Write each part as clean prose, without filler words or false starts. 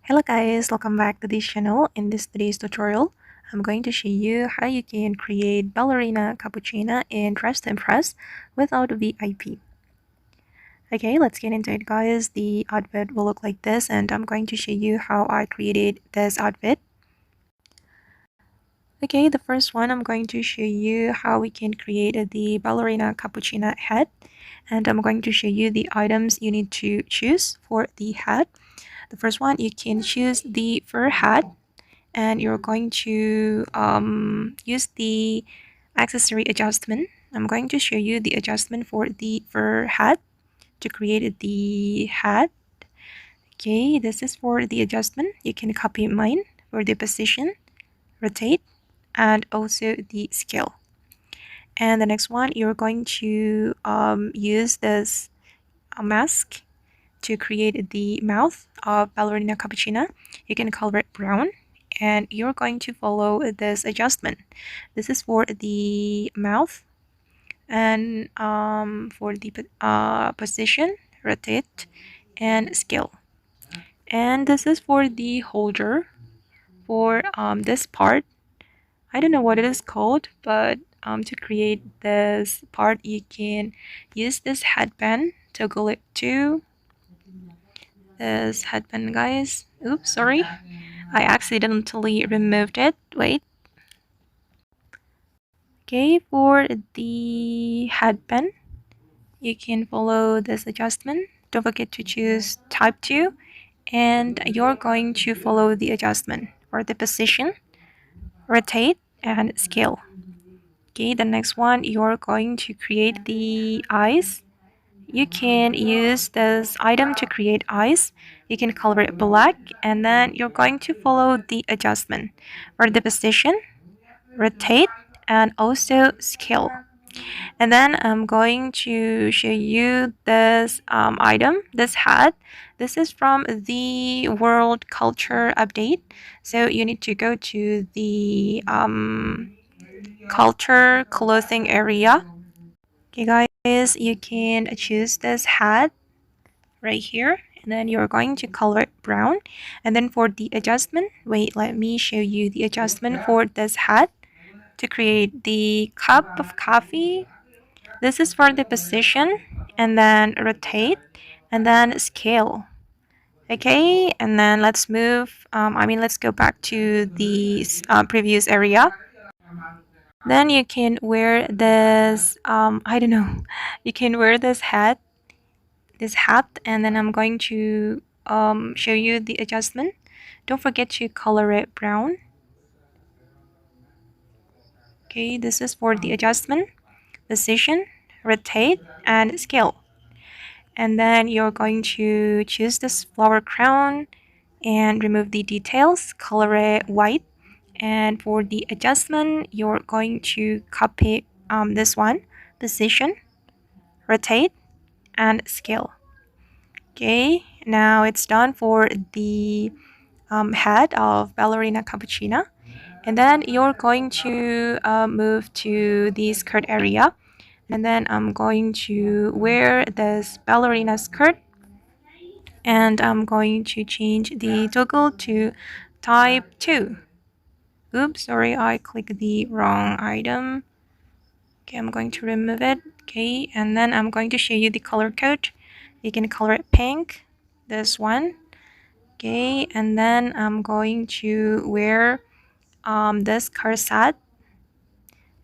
Hello guys, welcome back to this channel. In today's tutorial, I'm going to show you how you can create Ballerina Cappuccina in Dress to Impress without a VIP. Okay, let's get into it guys. The outfit will look like this and I'm going to show you how I created this outfit. Okay, the first one I'm going to show you how we can create the Ballerina Cappuccina hat, and I'm going to show you the items you need to choose for the hat. The first one, you can choose the fur hat, and you're going to use the accessory adjustment. I'm going to show you the adjustment for the fur hat to create the hat. Okay, this is for the adjustment. You can copy mine for the position, rotate, and also the scale. And the next one, you're going to use this mask to create the mouth of Ballerina Cappuccina. You can color it brown, and you're going to follow this adjustment. This is for the mouth, and for the position, rotate, and scale. And this is for the holder for this part. I don't know what it is called, but to create this part, you can use this headband, toggle it to this headband, guys. Oops, sorry. I accidentally removed it. Wait. Okay, for the headband, you can follow this adjustment. Don't forget to choose type 2, and you're going to follow the adjustment for the position, rotate, and scale. Okay, the next one, you're going to create the eyes. You can use this item to create eyes. You can color it black, and then you're going to follow the adjustment for the position, rotate, and also scale. And then I'm going to show you this item, this hat. This is from the World Culture Update. So you need to go to the culture clothing area. Okay guys, you can choose this hat right here, and then you're going to color it brown. And then for the adjustment, wait, let me show you the adjustment for this hat to create the cup of coffee. This is for the position, and then rotate, and then scale. Okay, and then let's move, let's go back to the previous area. Then you can wear this, I don't know, you can wear this hat, and then I'm going to show you the adjustment. Don't forget to color it brown. Okay, this is for the adjustment, position, rotate, and scale. And then you're going to choose this flower crown and remove the details, color it white. And for the adjustment, you're going to copy this one, position, rotate, and scale. Okay, now it's done for the head of Ballerina Cappuccina. And then you're going to move to the skirt area. And then I'm going to wear this ballerina skirt. And I'm going to change the toggle to type 2. Oops, sorry, I clicked the wrong item. Okay, I'm going to remove it. Okay, and then I'm going to show you the color code. You can color it pink, this one. Okay, and then I'm going to wear this corset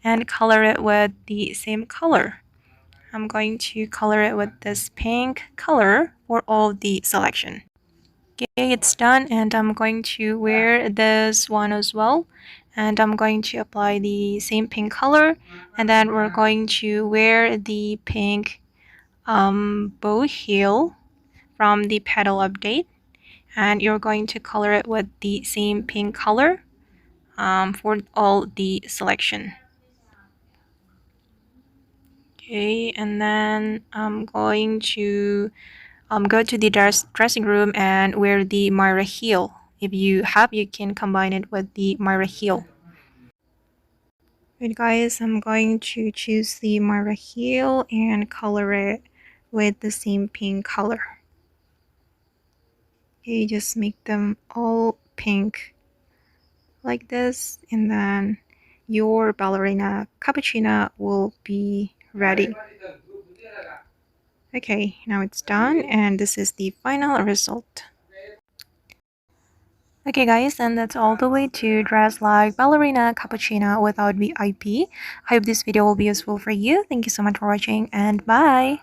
and color it with the same color. I'm going to color it with this pink color for all the selection. Okay, it's done, and I'm going to wear this one as well, and I'm going to apply the same pink color, and then we're going to wear the pink bow heel from the petal update, and you're going to color it with the same pink color for all the selection. Okay, and then I'm going to go to the dressing room and wear the Myra heel. If you have, you can combine it with the Myra heel. Right guys, I'm going to choose the Myra heel and color it with the same pink color. You just make them all pink like this, and then your ballerina cappuccina will be ready. Okay, now it's done, and this is the final result. Okay guys, and that's all the way to dress like Ballerina Cappuccina without VIP. I hope this video will be useful for you. Thank you so much for watching, and bye!